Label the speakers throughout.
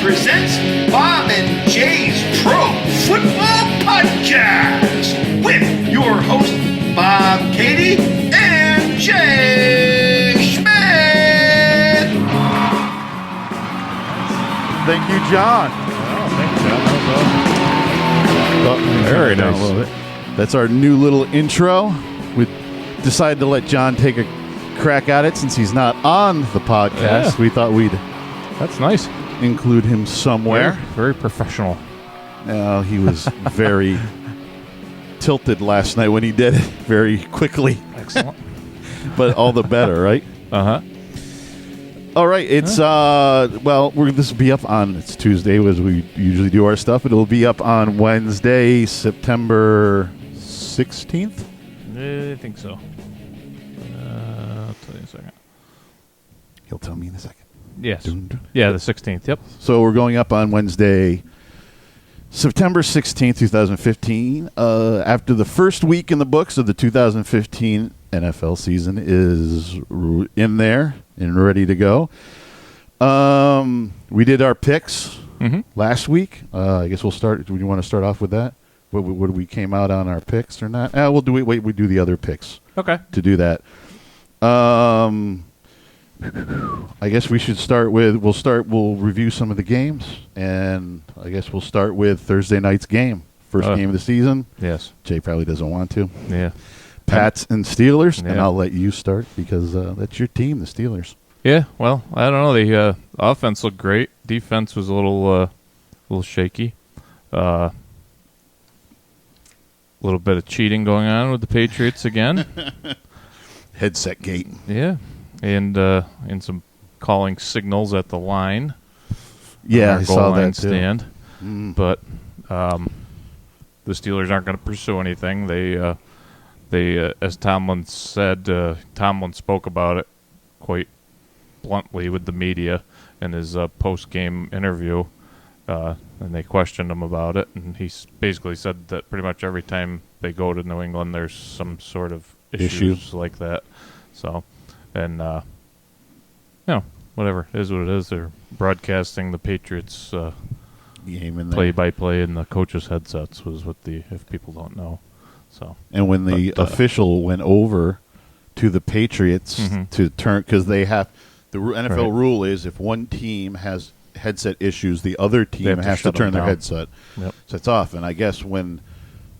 Speaker 1: presents Bob and Jay's Pro Football Podcast with your host, Bob Katie and Jay Schmidt.
Speaker 2: Thank you, John.
Speaker 3: Oh, thank you, John.
Speaker 2: Very nice. That's our new little intro. We decided to let John take a crack at it since he's not on the podcast.
Speaker 3: Yeah.
Speaker 2: We thought we'd
Speaker 3: That's nice.
Speaker 2: include him somewhere.
Speaker 3: Very professional.
Speaker 2: He was very tilted last night when he did it very quickly.
Speaker 3: Excellent.
Speaker 2: But all the better, right?
Speaker 3: Uh-huh.
Speaker 2: All right, it's this will be up on it's Tuesday as we usually do our stuff. It'll be up on Wednesday, September 16th.
Speaker 3: I think so. I'll tell you in a second.
Speaker 2: He'll tell me in a second.
Speaker 3: Yes.
Speaker 2: Dun, dun.
Speaker 3: Yeah, the 16th. Yep.
Speaker 2: So we're going up on Wednesday, September 16th, 2015. After the first week in the books of the 2015 NFL season is in there and ready to go. We did our picks last week. I guess we'll start. Do you want to start off with that? What we came out on our picks or not? We'll do it. Wait, we do the other picks.
Speaker 3: Okay.
Speaker 2: To do that. I guess we should start with. We'll review some of the games, and I guess we'll start with Thursday night's game, first game of the season.
Speaker 3: Yes.
Speaker 2: Jay probably doesn't want to.
Speaker 3: Yeah.
Speaker 2: Pats and Steelers, and
Speaker 3: Yeah.
Speaker 2: I'll let you start because that's your team, the Steelers.
Speaker 3: Yeah. Well, I don't know. The offense looked great. Defense was a little shaky. A little bit of cheating going on with the Patriots again.
Speaker 2: Headset gate.
Speaker 3: Yeah. And some calling signals at the line.
Speaker 2: Yeah,
Speaker 3: on
Speaker 2: I
Speaker 3: our
Speaker 2: saw
Speaker 3: goal line
Speaker 2: that too.
Speaker 3: stand. But the Steelers aren't going to pursue anything. They as Tomlin said, Tomlin spoke about it quite bluntly with the media in his post-game interview, and they questioned him about it, and he basically said that pretty much every time they go to New England, there's some sort of issues like that. So, and whatever, it is what it is. They're broadcasting the Patriots
Speaker 2: Game in there.
Speaker 3: play-by-play in the coaches' headsets was what if people don't know. So,
Speaker 2: And when the official went over to the Patriots to turn, because they have the NFL rule is if one team has headset issues, the other team has to
Speaker 3: shut them
Speaker 2: turn their
Speaker 3: down.
Speaker 2: headset.
Speaker 3: Yep.
Speaker 2: So it's off. And I guess when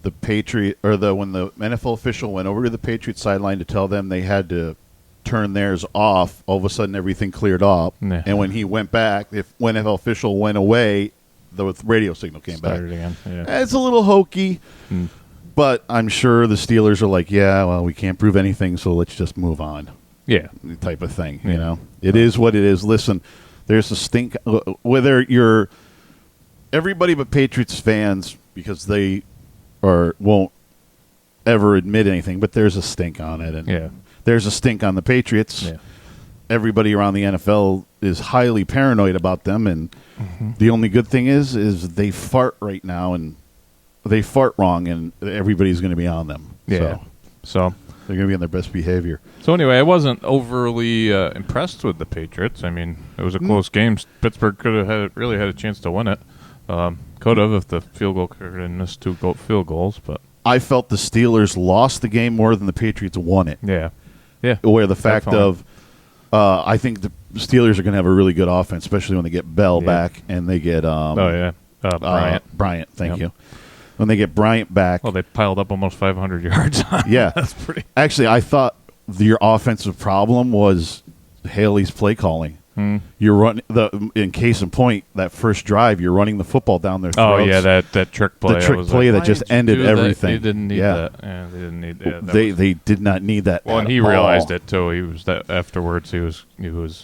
Speaker 2: the when the NFL official went over to the Patriots sideline to tell them they had to turn theirs off, all of a sudden everything cleared up.
Speaker 3: Yeah.
Speaker 2: And when he went back, when NFL official went away, the radio signal came
Speaker 3: started
Speaker 2: back.
Speaker 3: again. Yeah.
Speaker 2: It's a little hokey. But I'm sure the Steelers are like, yeah, well, we can't prove anything, so let's just move on.
Speaker 3: Yeah.
Speaker 2: Type of thing,
Speaker 3: Yeah.
Speaker 2: you know. It is what it is. Listen, there's a stink. Whether you're everybody but Patriots fans, because they won't ever admit anything, but there's a stink on it, and there's a stink on the Patriots.
Speaker 3: Yeah.
Speaker 2: Everybody around the NFL is highly paranoid about them, and the only good thing is they fart right now, and they fart wrong, and everybody's going to be on them.
Speaker 3: Yeah. So
Speaker 2: they're going to be on their best behavior.
Speaker 3: So anyway, I wasn't overly impressed with the Patriots. I mean, it was a close game. Pittsburgh could have really had a chance to win it. Could have if the field goal kicker didn't miss two field goals. But
Speaker 2: I felt the Steelers lost the game more than the Patriots won it.
Speaker 3: yeah.
Speaker 2: Where the fact
Speaker 3: Definitely.
Speaker 2: of, I think the Steelers are going to have a really good offense, especially when they get Bell back and they get Bryant. Thank you. When they get Bryant back.
Speaker 3: Well, they piled up almost 500 yards.
Speaker 2: Yeah.
Speaker 3: That's pretty.
Speaker 2: Actually, I thought your offensive problem was Haley's play calling. You're running in case in point, that first drive, you're running the football down their throats.
Speaker 3: Oh yeah, that trick play.
Speaker 2: The trick play that just ended everything.
Speaker 3: They didn't need that. Yeah, they didn't need that.
Speaker 2: They did not need that.
Speaker 3: Well, and he realized it too. He was that afterwards. He was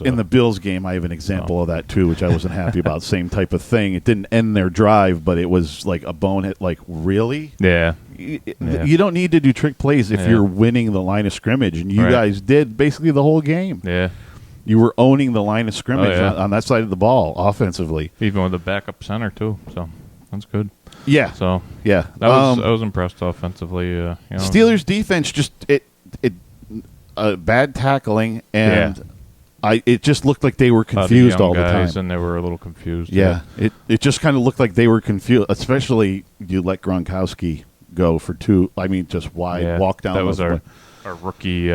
Speaker 2: in the Bills game. I have an example of that too, which I wasn't happy about. Same type of thing. It didn't end their drive, but it was like a bonehead. Like really?
Speaker 3: Yeah.
Speaker 2: You don't need to do trick plays if you're winning the line of scrimmage, and you guys did basically the whole game.
Speaker 3: Yeah.
Speaker 2: You were owning the line of scrimmage on that side of the ball offensively.
Speaker 3: Even with the backup center, too. So that's good.
Speaker 2: Yeah.
Speaker 3: So
Speaker 2: yeah,
Speaker 3: I was impressed offensively.
Speaker 2: Steelers defense just bad tackling and it just looked like they were
Speaker 3: A lot of
Speaker 2: confused
Speaker 3: young
Speaker 2: all the
Speaker 3: guys,
Speaker 2: time.
Speaker 3: and they were a little confused.
Speaker 2: Yeah, it just kind of looked like they were confused, especially you let Gronkowski go for two. I mean, just wide walk down.
Speaker 3: That was
Speaker 2: those
Speaker 3: our rookie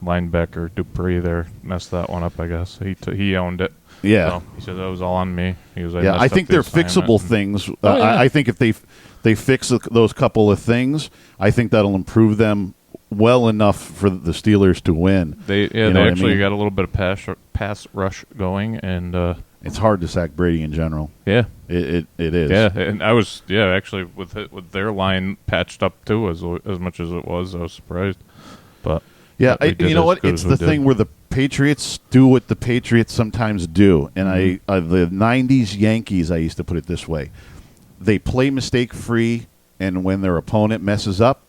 Speaker 3: linebacker Dupree there messed that one up. I guess he owned it.
Speaker 2: Yeah.
Speaker 3: So he said that was all on me. He was.
Speaker 2: I think they're fixable things. I think if they fix those couple of things, I think that'll improve them well enough for the Steelers to win.
Speaker 3: They actually got a little bit of pass rush going, and
Speaker 2: it's hard to sack Brady in general.
Speaker 3: Yeah,
Speaker 2: it is.
Speaker 3: Yeah, and I was actually with their line patched up too as much as it was. I was surprised, but
Speaker 2: yeah, you know what? It's the thing where the Patriots do what the Patriots sometimes do, and the '90s Yankees. I used to put it this way: they play mistake free, and when their opponent messes up,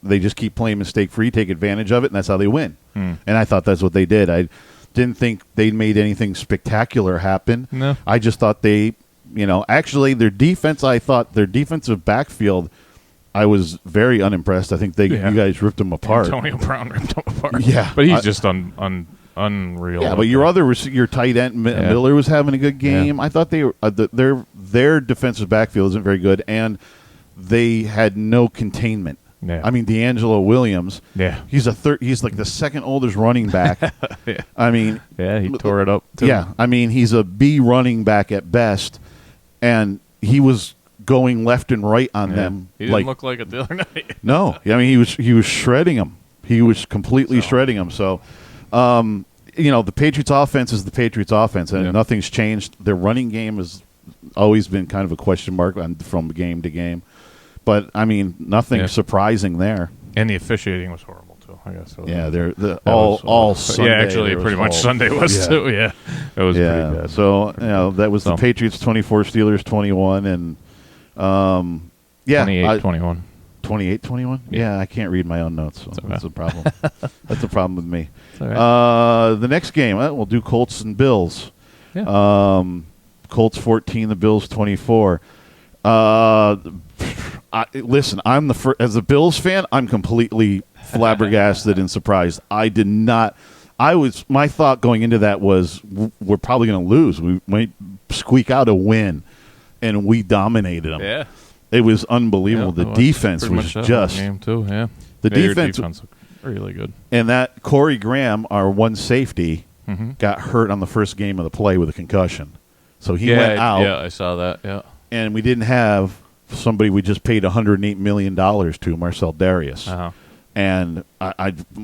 Speaker 2: they just keep playing mistake free, take advantage of it, and that's how they win. And I thought that's what they did. I didn't think they made anything spectacular happen.
Speaker 3: No.
Speaker 2: I just thought they, actually their defense. I thought their defensive backfield. I was very unimpressed. I think you guys ripped them apart.
Speaker 3: Antonio Brown ripped them apart.
Speaker 2: Yeah,
Speaker 3: but he's just unreal.
Speaker 2: Yeah, but your tight end Miller was having a good game. I thought their defensive backfield isn't very good, and they had no containment.
Speaker 3: Yeah.
Speaker 2: I mean, D'Angelo Williams.
Speaker 3: Yeah,
Speaker 2: he's like the second oldest running back.
Speaker 3: Yeah.
Speaker 2: I mean,
Speaker 3: he tore it up too.
Speaker 2: Yeah, I mean, he's a B running back at best, and he was going left and right on them.
Speaker 3: He didn't look like it the other night.
Speaker 2: No, I mean he was shredding them. He was completely shredding them. So, the Patriots' offense is the Patriots' offense, and nothing's changed. Their running game has always been kind of a question mark from game to game. But I mean, nothing surprising there.
Speaker 3: And the officiating was horrible too. I guess.
Speaker 2: They're all Sunday.
Speaker 3: Yeah, actually, pretty much Sunday was too. Yeah, it was pretty bad.
Speaker 2: So that was the Patriots 24, Steelers 21, and
Speaker 3: 28-21.
Speaker 2: 28-21? Yeah, I can't read my own notes, so that's a problem. That's a problem with me.
Speaker 3: Right.
Speaker 2: The next game, we'll do Colts and Bills.
Speaker 3: Yeah.
Speaker 2: Colts 14, the Bills 24. Listen, I'm as a Bills fan, I'm completely flabbergasted and surprised. I did not. My thought going into that was we're probably going to lose. We might squeak out a win, and we dominated them.
Speaker 3: Yeah.
Speaker 2: It was unbelievable. The defense was just
Speaker 3: game too. Yeah,
Speaker 2: the defense
Speaker 3: looked really good.
Speaker 2: And that Corey Graham, our one safety, got hurt on the first game of the play with a concussion, so he went out.
Speaker 3: Yeah, I saw that. Yeah,
Speaker 2: and we didn't have somebody we just paid $108 million to, Marcel Darius, and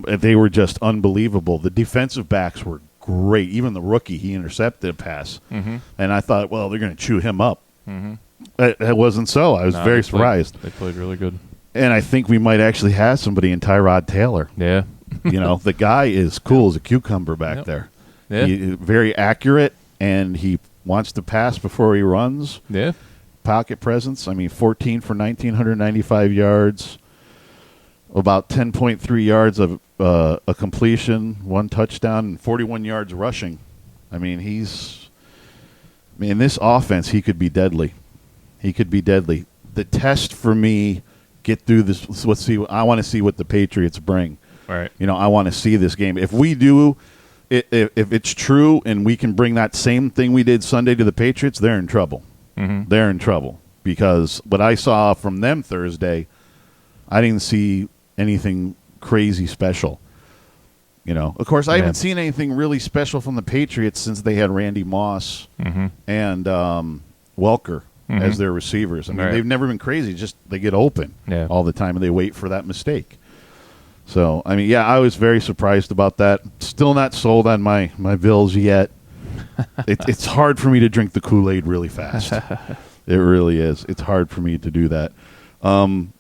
Speaker 2: they were just unbelievable. The defensive backs were great. Even the rookie, he intercepted a pass, and I thought, well, they're going to chew him up. It wasn't so. I was very surprised.
Speaker 3: They played really good.
Speaker 2: And I think we might actually have somebody in Tyrod Taylor.
Speaker 3: Yeah.
Speaker 2: The guy is cool as a cucumber back there.
Speaker 3: Yeah.
Speaker 2: Very accurate, and he wants to pass before he runs.
Speaker 3: Yeah.
Speaker 2: Pocket presence. I mean, 14 for 1,995 yards, about 10.3 yards of a completion, 1 touchdown, and 41 yards rushing. I mean, in this offense, he could be deadly. He could be deadly. The test for me, get through this. Let's see. I want to see what the Patriots bring.
Speaker 3: Right.
Speaker 2: I want to see this game. If we do, if it's true, and we can bring that same thing we did Sunday to the Patriots, they're in trouble. They're in trouble because what I saw from them Thursday, I didn't see anything crazy special. Of course, I haven't seen anything really special from the Patriots since they had Randy Moss and Welker as their receivers. I mean, they've never been crazy. Just they get open all the time, and they wait for that mistake. So, I mean, I was very surprised about that. Still not sold on my Bills yet. It's hard for me to drink the Kool-Aid really fast. It really is. It's hard for me to do that. And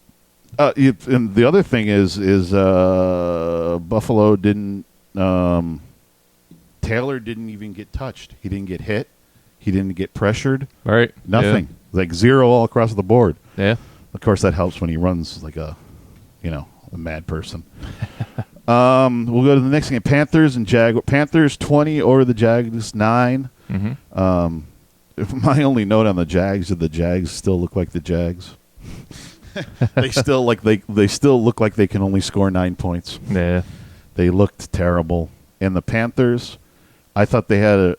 Speaker 2: the other thing is Buffalo didn't. Taylor didn't even get touched. He didn't get hit. He didn't get pressured.
Speaker 3: Right.
Speaker 2: Nothing. Like 0 all across the board.
Speaker 3: Yeah.
Speaker 2: Of course, that helps when he runs like a mad person. We'll go to the next game. Panthers and Jaguars. Panthers 20 over the Jags 9. My only note on the Jags is the Jags still look like the Jags. They still look like they can only score 9 points.
Speaker 3: Yeah.
Speaker 2: They looked terrible. And the Panthers, I thought they had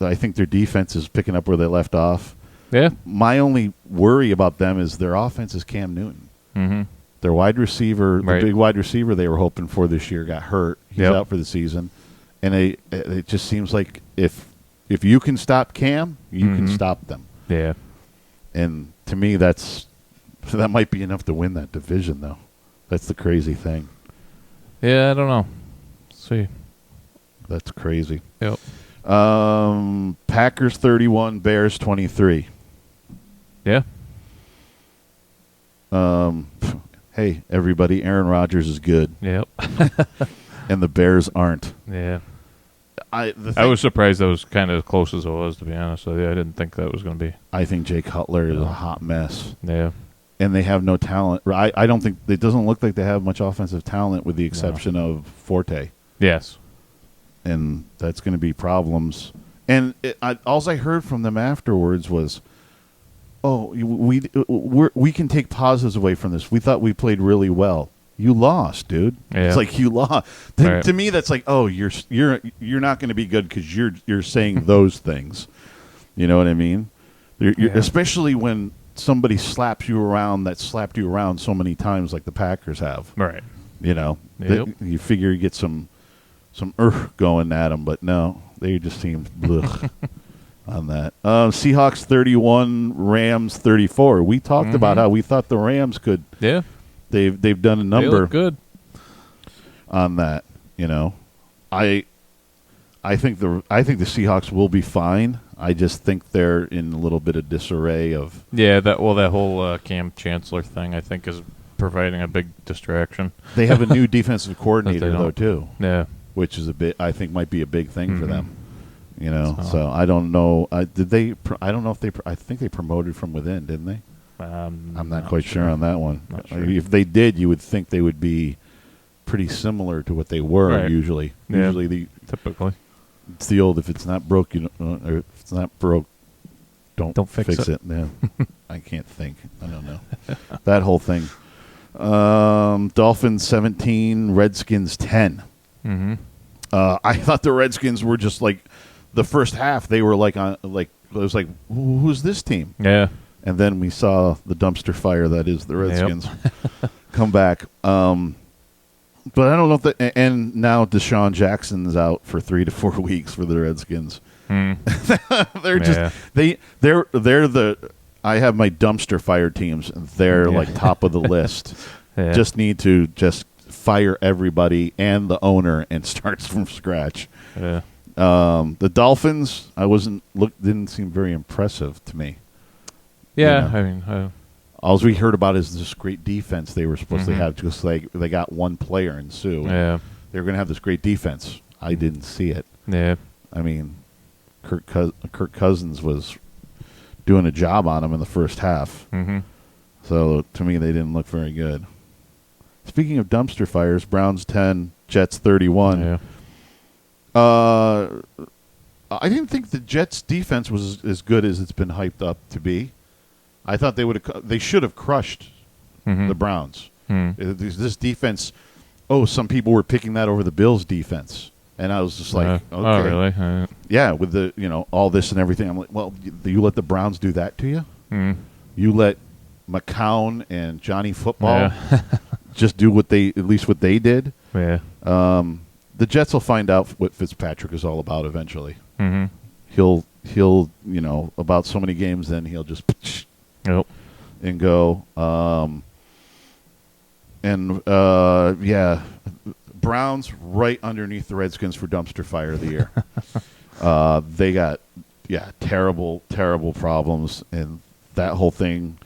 Speaker 2: I think their defense is picking up where they left off.
Speaker 3: Yeah.
Speaker 2: My only worry about them is their offense is Cam Newton.
Speaker 3: Mm-hmm.
Speaker 2: Their wide receiver,
Speaker 3: Right.
Speaker 2: the big wide receiver they were hoping for this year, got hurt. He's
Speaker 3: Yep.
Speaker 2: out for the season, and it just seems like if you can stop Cam, you can stop them.
Speaker 3: Yeah.
Speaker 2: And to me, that might be enough to win that division, though. That's the crazy thing.
Speaker 3: Yeah, I don't know. Let's see.
Speaker 2: That's crazy.
Speaker 3: Yep.
Speaker 2: Packers 31, Bears 23.
Speaker 3: Yeah.
Speaker 2: Hey, everybody, Aaron Rodgers is good,
Speaker 3: Yep.
Speaker 2: and the Bears aren't.
Speaker 3: Yeah.
Speaker 2: I
Speaker 3: was surprised that was kind of as close as it was, to be honest with you. I didn't think that was going to be.
Speaker 2: I think Jay Cutler is a hot mess,
Speaker 3: Yeah.
Speaker 2: and they have no talent. I don't think it doesn't look like they have much offensive talent, with the exception of Forte,
Speaker 3: Yes.
Speaker 2: and that's going to be problems. And all I heard from them afterwards was, "Oh, we can take positives away from this. We thought we played really well. You lost, dude.
Speaker 3: Yeah.
Speaker 2: It's like you lost."
Speaker 3: Right.
Speaker 2: To me, that's like, "Oh, you're not going to be good because you're saying those things." You know what I mean? Especially when somebody slaps you around that slapped you around so many times, like the Packers have.
Speaker 3: Right.
Speaker 2: You know,
Speaker 3: Yep.
Speaker 2: you figure you get some going at them, but no, they just seem blech on that. Seahawks 31, Rams 34. We talked about how we thought the Rams could.
Speaker 3: Yeah.
Speaker 2: They've done a
Speaker 3: They
Speaker 2: number
Speaker 3: look good.
Speaker 2: on that. You know, I think the Seahawks will be fine. I just think they're in a little bit of disarray of.
Speaker 3: Yeah, that whole Cam Chancellor thing, I think, is providing a big distraction.
Speaker 2: They have a new defensive coordinator
Speaker 3: don't.
Speaker 2: though too,
Speaker 3: Yeah.
Speaker 2: which is I think might be a big thing for
Speaker 3: Mhm.
Speaker 2: them. You know, so I don't know. Did they? I don't know if they. I think they promoted from within, didn't they? I'm not quite sure on that one.
Speaker 3: Not sure.
Speaker 2: If they did, you would think they would be pretty similar to what they were
Speaker 3: Right.
Speaker 2: usually.
Speaker 3: Yeah.
Speaker 2: Usually,
Speaker 3: Typically.
Speaker 2: it's the old: if it's not broke, you don't, or if it's not broke, don't
Speaker 3: fix
Speaker 2: it. Yeah. I can't think. I don't know that whole thing. Dolphins 17, Redskins 10.
Speaker 3: Mm-hmm.
Speaker 2: I thought the Redskins were just like the first half. They were like it was like, who's this team?
Speaker 3: Yeah.
Speaker 2: And then we saw the dumpster fire that is the Redskins come back. But I don't know if that. And now Deshaun Jackson's out for 3 to 4 weeks for the Redskins. They're just they're the. I have my dumpster fire teams, and they're like top of the list.
Speaker 3: Yeah.
Speaker 2: Just need to fire everybody and the owner and starts from scratch.
Speaker 3: Yeah.
Speaker 2: The Dolphins, didn't seem very impressive to me.
Speaker 3: Yeah.
Speaker 2: You know?
Speaker 3: I mean,
Speaker 2: All we heard about is this great defense they were supposed to have. Just like they got one player in Sue.
Speaker 3: yeah.
Speaker 2: They were going to have this great defense. I didn't see it.
Speaker 3: Yeah.
Speaker 2: I mean, Kirk Cousins was doing a job on him in the first half.
Speaker 3: Mm-hmm.
Speaker 2: So to me, they didn't look very good. Speaking of dumpster fires, Browns 10, Jets 31.
Speaker 3: Yeah.
Speaker 2: I didn't think the Jets' defense was as good as it's been hyped up to be. I thought they should have crushed the Browns. This defense. Oh, some people were picking that over the Bills' defense, and I was just like, okay,
Speaker 3: Oh, really?
Speaker 2: yeah, with the all this and everything. I'm like, well, you let the Browns do that to you? You let McCown and Johnny Football just do at least what they did.
Speaker 3: Yeah.
Speaker 2: The Jets will find out what Fitzpatrick is all about eventually.
Speaker 3: Mm-hmm.
Speaker 2: He'll about so many games, then he'll just
Speaker 3: Yep.
Speaker 2: and go. Browns right underneath the Redskins for dumpster fire of the year. They got terrible problems, and that whole thing.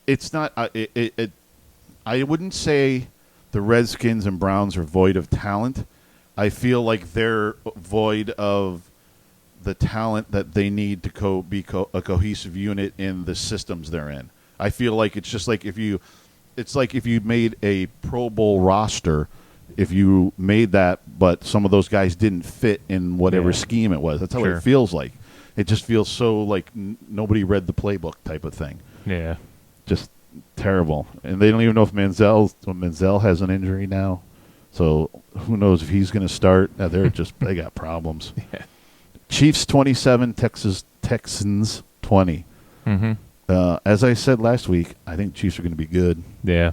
Speaker 2: It's not. I wouldn't say the Redskins and Browns are void of talent. I feel like they're void of the talent that they need to be a cohesive unit in the systems they're in. I feel like it's just like if you made a Pro Bowl roster, if you made that, but some of those guys didn't fit in whatever scheme it was. That's how it feels like. It just feels so like nobody read the playbook type of thing.
Speaker 3: Yeah.
Speaker 2: Just terrible. And they don't even know if Manziel has an injury now. So who knows if he's going to start? They got problems.
Speaker 3: Yeah.
Speaker 2: Chiefs 27, Texans 20.
Speaker 3: Mm-hmm.
Speaker 2: As I said last week, I think Chiefs are going to be good.
Speaker 3: Yeah.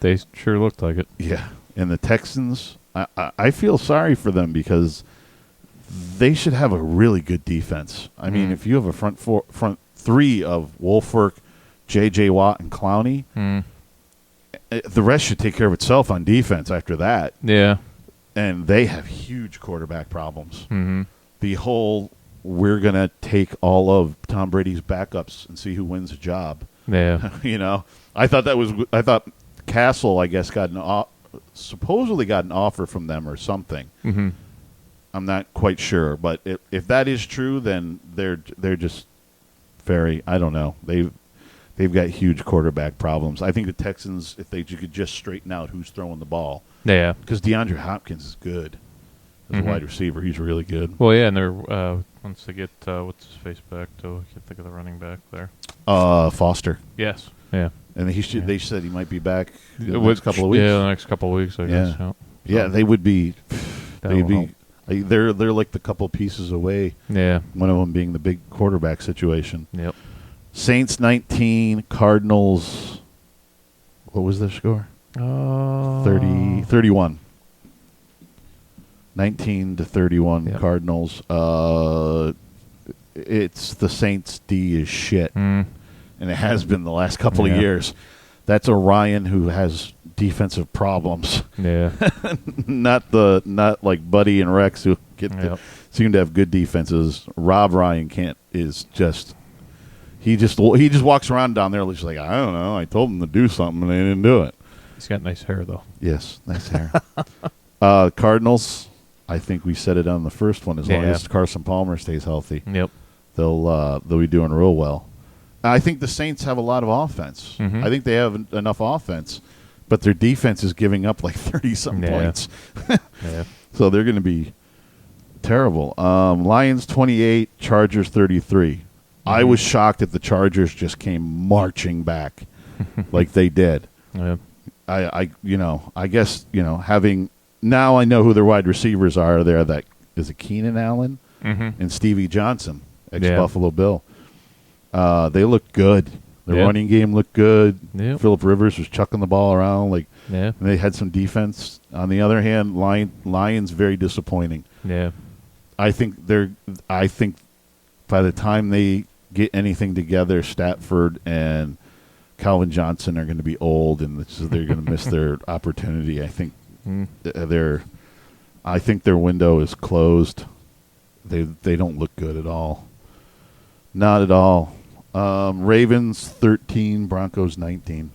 Speaker 3: They sure looked like it.
Speaker 2: Yeah, and the Texans, I feel sorry for them because they should have a really good defense. I mean, if you have a front three of Wolfwork, J.J. Watt, and Clowney, the rest should take care of itself on defense after that.
Speaker 3: Yeah.
Speaker 2: And they have huge quarterback problems.
Speaker 3: Mm-hmm.
Speaker 2: The whole, we're going to take all of Tom Brady's backups and see who wins the job.
Speaker 3: Yeah.
Speaker 2: I thought Castle, I guess, supposedly got an offer from them or something.
Speaker 3: Mm-hmm.
Speaker 2: I'm not quite sure, but if that is true, then they're just very, I don't know. They've got huge quarterback problems. I think the Texans, if you could just straighten out who's throwing the ball,
Speaker 3: Yeah.
Speaker 2: because DeAndre Hopkins is good as a wide receiver. He's really good.
Speaker 3: Well, yeah, and they're once they get what's his face back, to I can't think of the running back there.
Speaker 2: Foster.
Speaker 3: Yes. Yeah.
Speaker 2: And they said he might be back in the
Speaker 3: Which-
Speaker 2: next couple of weeks.
Speaker 3: Yeah, the next couple of weeks, I guess. Yeah.
Speaker 2: Yeah, they would be.
Speaker 3: That'll
Speaker 2: They'd be.
Speaker 3: help.
Speaker 2: They're like the couple pieces away.
Speaker 3: Yeah.
Speaker 2: One of them being the big quarterback situation.
Speaker 3: Yep.
Speaker 2: Saints 19, Cardinals. What was their score? 31. 19-31
Speaker 3: Yep.
Speaker 2: Cardinals. It's the Saints D is shit, and it has been the last couple of years. That's a Ryan who has defensive problems.
Speaker 3: Yeah.
Speaker 2: not like Buddy and Rex who seem to have good defenses. Rob Ryan he just walks around down there just like, I don't know, I told him to do something and they didn't do it.
Speaker 3: He's got nice hair though.
Speaker 2: Yes, nice hair. Cardinals, I think we said it on the first one. As long as Carson Palmer stays healthy, they'll be doing real well. I think the Saints have a lot of offense. I think they have enough offense, but their defense is giving up like 30-some points. So they're going to be terrible. Lions 28, Chargers 33. I was shocked that the Chargers just came marching back like they did.
Speaker 3: Yeah.
Speaker 2: I guess, having now I know who their wide receivers are there. That is Keenan Allen and Stevie Johnson, ex-Buffalo Bill. They look good. The running game looked good.
Speaker 3: Yep.
Speaker 2: Phillip Rivers was chucking the ball around and they had some defense. On the other hand, Lions very disappointing.
Speaker 3: Yeah.
Speaker 2: I think by the time they get anything together, Stafford and Calvin Johnson are going to be old, and so they're going to miss their opportunity. I think I think their window is closed. They don't look good at all. Not at all. Ravens 13, Broncos 19.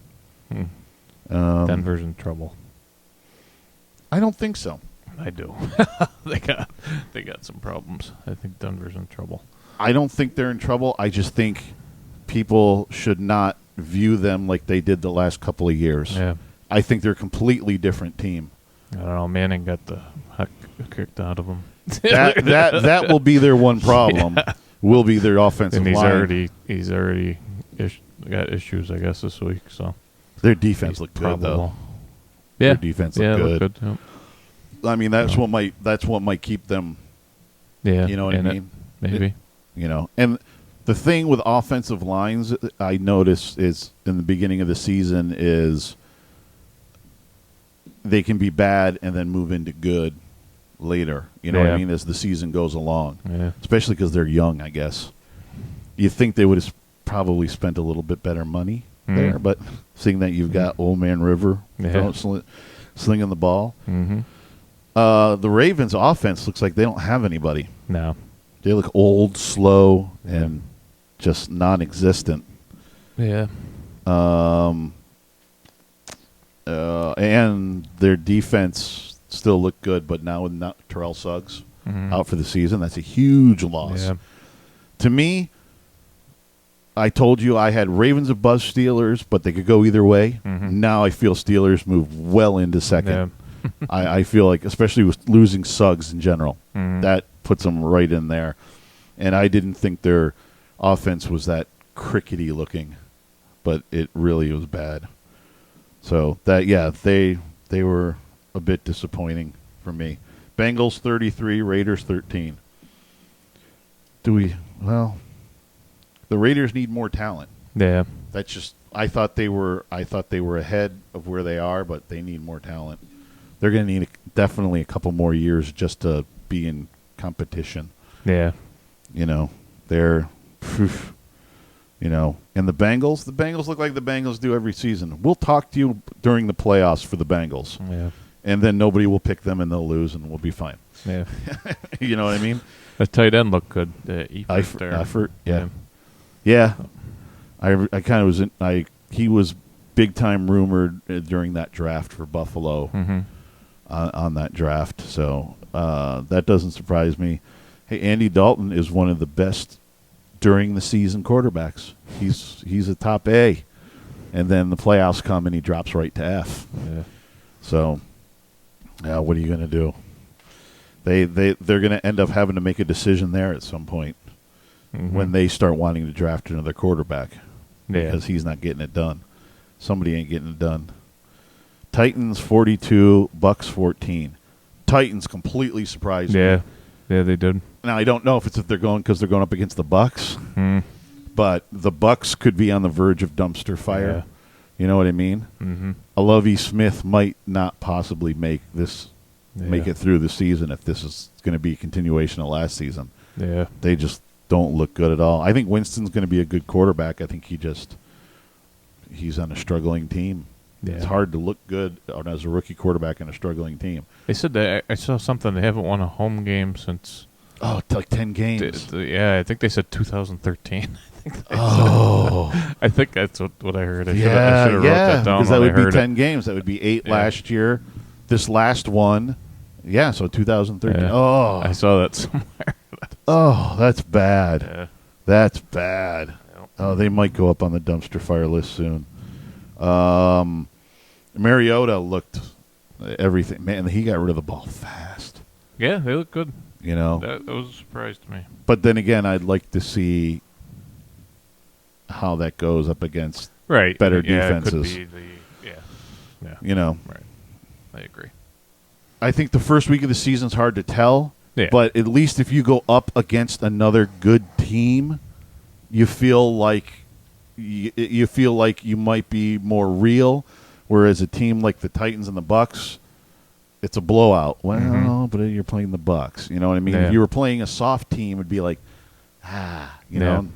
Speaker 3: Denver's in trouble.
Speaker 2: I don't think so.
Speaker 3: I do. they got some problems. I think Denver's in trouble.
Speaker 2: I don't think they're in trouble. I just think people should not view them like they did the last couple of years.
Speaker 3: Yeah.
Speaker 2: I think they're a completely different team.
Speaker 3: I don't know. Manning got the heck kicked out of him.
Speaker 2: That will be their one problem.
Speaker 3: Yeah.
Speaker 2: Will be their offensive
Speaker 3: and
Speaker 2: line.
Speaker 3: He's already got issues, I guess, this week. So
Speaker 2: their defense looked good though.
Speaker 3: Yeah,
Speaker 2: their defense looked good.
Speaker 3: Yep.
Speaker 2: I mean, that's what might keep them.
Speaker 3: Yeah,
Speaker 2: you know what I mean.
Speaker 3: Maybe.
Speaker 2: And the thing with offensive lines, I noticed is in the beginning of the season is they can be bad and then move into good later. You know what I mean? As the season goes along, especially because they're young. I guess you think they would have probably spent a little bit better money there, but seeing that you've got Old Man River slinging the ball, the Ravens' offense looks like they don't have anybody.
Speaker 3: No,
Speaker 2: they look old, slow, and just non-existent.
Speaker 3: Yeah.
Speaker 2: And their defense still looked good, but now with not Terrell Suggs out for the season, that's a huge loss.
Speaker 3: Yeah.
Speaker 2: To me, I told you I had Ravens above Steelers, but they could go either way. Now I feel Steelers move well into second. Yeah. I feel like, especially with losing Suggs in general, that puts them right in there. And I didn't think their offense was that crickety looking, but it really was bad. So they were a bit disappointing for me. Bengals 33, Raiders 13. Well, the Raiders need more talent.
Speaker 3: Yeah.
Speaker 2: That's just I thought they were ahead of where they are, but they need more talent. They're going to need definitely a couple more years just to be in competition.
Speaker 3: Yeah.
Speaker 2: They're and the Bengals look like the Bengals do every season. We'll talk to you during the playoffs for the Bengals.
Speaker 3: Yeah.
Speaker 2: And then nobody will pick them and they'll lose and we'll be fine.
Speaker 3: Yeah.
Speaker 2: You know what I mean?
Speaker 3: The tight end looked good.
Speaker 2: Eifert, yeah. Yeah. I kind of was he was big time rumored during that draft for Buffalo on that draft. So that doesn't surprise me. Hey, Andy Dalton is one of the best during the season quarterbacks. He's a top A. And then the playoffs come and he drops right to F.
Speaker 3: Yeah.
Speaker 2: So what are you going to do? They're going to end up having to make a decision there at some point when they start wanting to draft another quarterback because he's not getting it done. Somebody ain't getting it done. Titans 42, Bucks 14. Titans completely surprised me.
Speaker 3: Yeah, they did.
Speaker 2: Now I don't know if they're going because they're going up against the Bucks, but the Bucks could be on the verge of dumpster fire.
Speaker 3: Yeah.
Speaker 2: You know what I mean? Mm-hmm. Lovie Smith might not possibly make it through the season if this is going to be a continuation of last season.
Speaker 3: Yeah,
Speaker 2: they just don't look good at all. I think Winston's going to be a good quarterback. I think he's on a struggling team. Yeah. It's hard to look good as a rookie quarterback on a struggling team.
Speaker 3: They said that I saw something. They haven't won a home game since
Speaker 2: like 10 games.
Speaker 3: I think they said 2013. I think that's what I heard. I should have wrote that down.
Speaker 2: Because that would be 10 games. That would be 8 last year. This last one, so 2013.
Speaker 3: Yeah.
Speaker 2: Oh,
Speaker 3: I saw that somewhere.
Speaker 2: That's bad.
Speaker 3: Yeah.
Speaker 2: That's bad.
Speaker 3: Yep.
Speaker 2: Oh, they might go up on the dumpster fire list soon. Mariota looked everything. Man, he got rid of the ball fast.
Speaker 3: Yeah, they look good.
Speaker 2: That
Speaker 3: was a surprise to me.
Speaker 2: But then again, I'd like to see how that goes up against better defenses.
Speaker 3: It could be Right. I agree.
Speaker 2: I think the first week of the season's hard to tell.
Speaker 3: Yeah.
Speaker 2: But at least if you go up against another good team, you feel like you might be more real. Whereas a team like the Titans and the Bucks, it's a blowout. Well, but you're playing the Bucks. You know what I mean?
Speaker 3: Yeah.
Speaker 2: If you were playing a soft team, it'd be like, you know,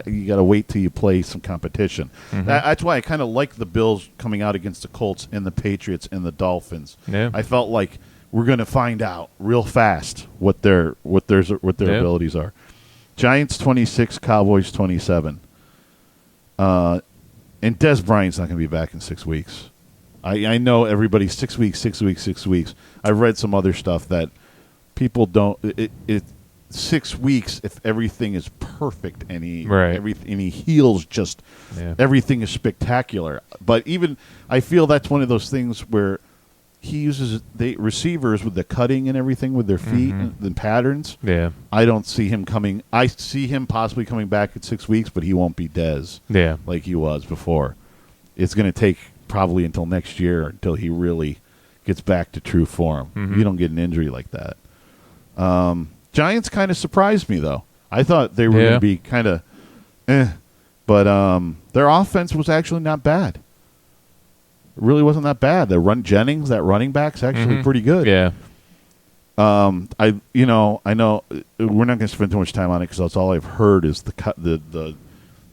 Speaker 2: you got to wait till you play some competition. That's why I kind of like the Bills coming out against the Colts and the Patriots and the Dolphins.
Speaker 3: Yeah.
Speaker 2: I felt like we're going to find out real fast what their abilities are. Giants 26, Cowboys 27. And Des Bryant's not going to be back in 6 weeks. I know everybody's 6 weeks. I've read some other stuff that people don't. 6 weeks if everything is perfect and he heals just everything is spectacular. But even I feel that's one of those things where he uses the receivers with the cutting and everything with their feet and the patterns.
Speaker 3: Yeah,
Speaker 2: I don't see him coming. I see him possibly coming back in 6 weeks, but he won't be Dez.
Speaker 3: Yeah,
Speaker 2: like he was before. It's going to take probably until next year until he really gets back to true form. You don't get an injury like that. Giants kind of surprised me though. I thought they were going to be kind of, but their offense was actually not bad. It really wasn't that bad. The Jennings, that running back's actually pretty good.
Speaker 3: Yeah.
Speaker 2: I know we're not going to spend too much time on it because that's all I've heard is the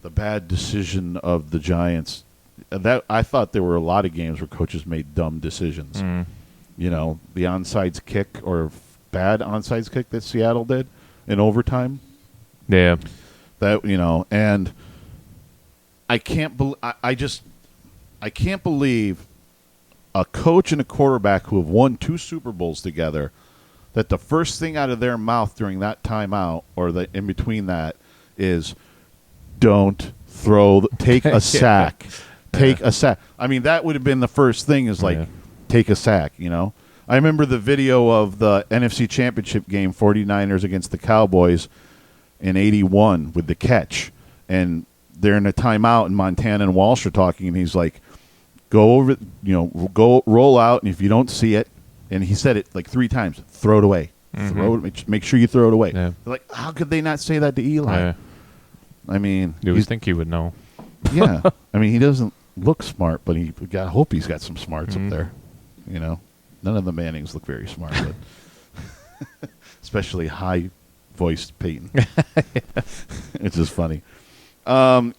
Speaker 2: bad decision of the Giants. That I thought there were a lot of games where coaches made dumb decisions. The onside kick or bad onside kick that Seattle did in overtime.
Speaker 3: Yeah.
Speaker 2: That and I can't I can't believe a coach and a quarterback who have won 2 Super Bowls together that the first thing out of their mouth during that timeout or in between that is don't take a sack. Take a sack. I mean, that would have been the first thing is take a sack, I remember the video of the NFC Championship game, 49ers against the Cowboys in 81 with the catch. And they're in a timeout, and Montana and Walsh are talking, and he's like, go over, go roll out, and if you don't see it, and he said it like 3 times. Throw it away. Throw it. Make sure you throw it away.
Speaker 3: Yeah.
Speaker 2: Like, how could they not say that to Eli?
Speaker 3: Yeah.
Speaker 2: I mean,
Speaker 3: You would think he would know.
Speaker 2: yeah. I mean, he doesn't look smart, but I hope he's got some smarts up there. You know, none of the Mannings look very smart, but especially high-voiced Peyton. It's just funny.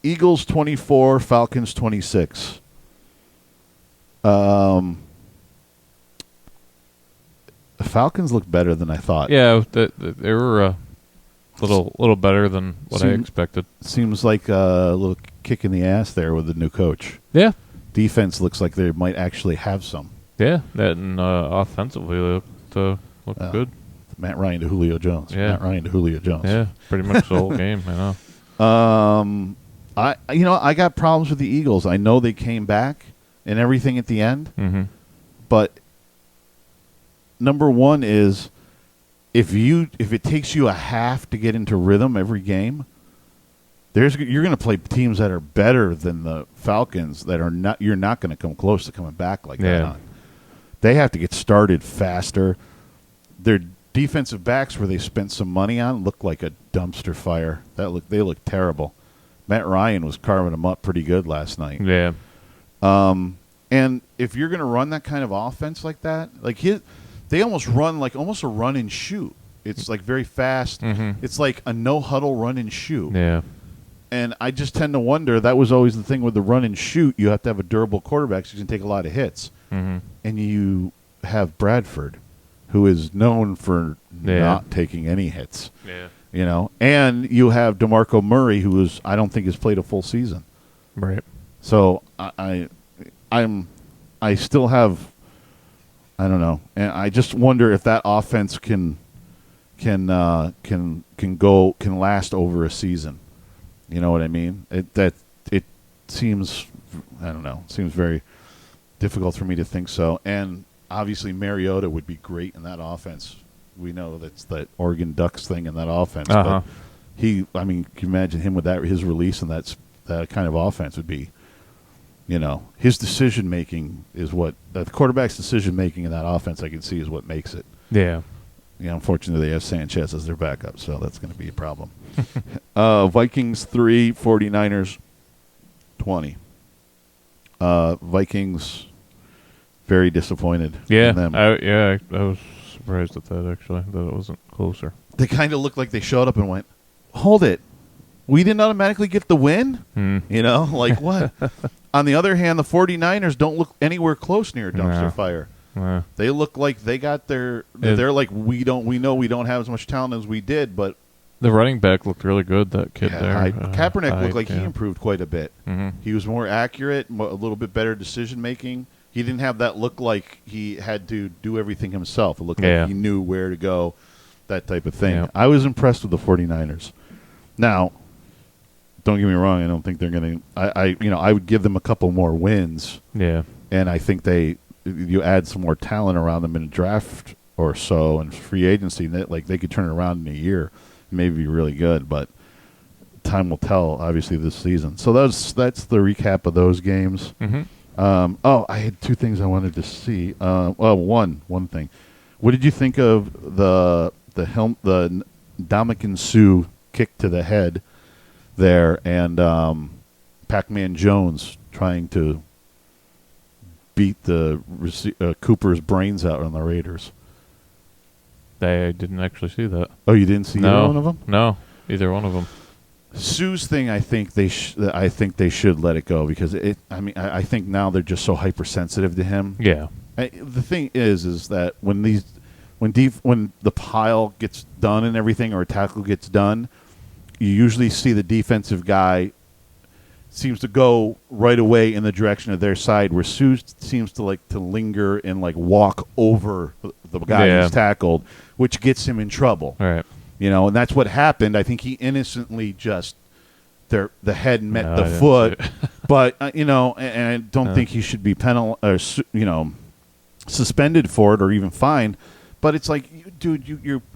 Speaker 2: Eagles 24, Falcons 26. The Falcons look better than I thought.
Speaker 3: Yeah, they were a little better than what I expected.
Speaker 2: Seems like a little kick in the ass there with the new coach.
Speaker 3: Yeah.
Speaker 2: Defense looks like they might actually have some.
Speaker 3: Yeah, that and offensively looked good.
Speaker 2: Matt Ryan to Julio Jones.
Speaker 3: Yeah.
Speaker 2: Matt Ryan to Julio Jones.
Speaker 3: Yeah, pretty much the whole game. I know.
Speaker 2: I got problems with the Eagles. I know they came back and everything at the end, but number one is if it takes you a half to get into rhythm every game, you're going to play teams that are better than the Falcons that are not. You're not going to come close to coming back like that. Huh? They have to get started faster. Their defensive backs, where they spent some money on, look like a dumpster fire. They look terrible. Matt Ryan was carving them up pretty good last night.
Speaker 3: Yeah.
Speaker 2: And if you're going to run that kind of offense like that, like they almost run like almost a run and shoot. It's like very fast. It's like a no huddle run and shoot.
Speaker 3: Yeah.
Speaker 2: And I just tend to wonder, that was always the thing with the run and shoot. You have to have a durable quarterback so you can take a lot of hits. And you have Bradford, who is known for not taking any hits.
Speaker 3: Yeah.
Speaker 2: You know, and you have DeMarco Murray, who I don't think has played a full season.
Speaker 3: Right.
Speaker 2: So I still have, I don't know, and I just wonder if that offense can last over a season. You know what I mean? It seems, I don't know, seems very difficult for me to think so. And obviously Mariota would be great in that offense. We know that's that Oregon Ducks thing in that offense. But can you imagine him with his release and that kind of offense would be, you know, his decision making is what the quarterback's decision making in that offense I can see is what makes it.
Speaker 3: Yeah.
Speaker 2: Yeah, unfortunately they have Sanchez as their backup, so that's going to be a problem. Vikings 3, 49ers 20. Vikings very disappointed
Speaker 3: in
Speaker 2: them.
Speaker 3: I was surprised at that, actually, that it wasn't closer.
Speaker 2: They kind of looked like they showed up and went, hold it, we didn't automatically get the win? You know, like what? On the other hand, the 49ers don't look anywhere close near a dumpster fire. They look like they got they're like, we know we don't have as much talent as we did, but
Speaker 3: the running back looked really good, that kid there.
Speaker 2: Kaepernick looked like he improved quite a bit. He was more accurate, a little bit better decision making. He didn't have that look like he had to do everything himself. It looked like he knew where to go, that type of thing.
Speaker 3: Yeah.
Speaker 2: I was impressed with the 49ers. Now, don't get me wrong, I don't think they're going to I would give them a couple more wins.
Speaker 3: Yeah.
Speaker 2: And I think you add some more talent around them in a draft or so and free agency, like they could turn it around in a year, maybe be really good, but time will tell, obviously, this season. So that's the recap of those games. I had 2 things I wanted to see. One thing. What did you think of the Ndamukong Suh kick to the head there, and Pac-Man Jones trying to beat the Cooper's brains out on the Raiders?
Speaker 3: I didn't actually see that.
Speaker 2: Oh, you didn't see either one of them?
Speaker 3: No, either one of them.
Speaker 2: Sue's thing, I think they should let it go because I think now they're just so hypersensitive to him.
Speaker 3: Yeah.
Speaker 2: The thing is that when the pile gets done and everything, or a tackle gets done, you usually see the defensive guy seems to go right away in the direction of their side, where Sue seems to like to linger and like walk over the guy who's tackled, which gets him in trouble.
Speaker 3: All right.
Speaker 2: You know, and that's what happened. I think he innocently just the head met the foot, but and I don't think he should be suspended for it or even fined. But it's like, dude,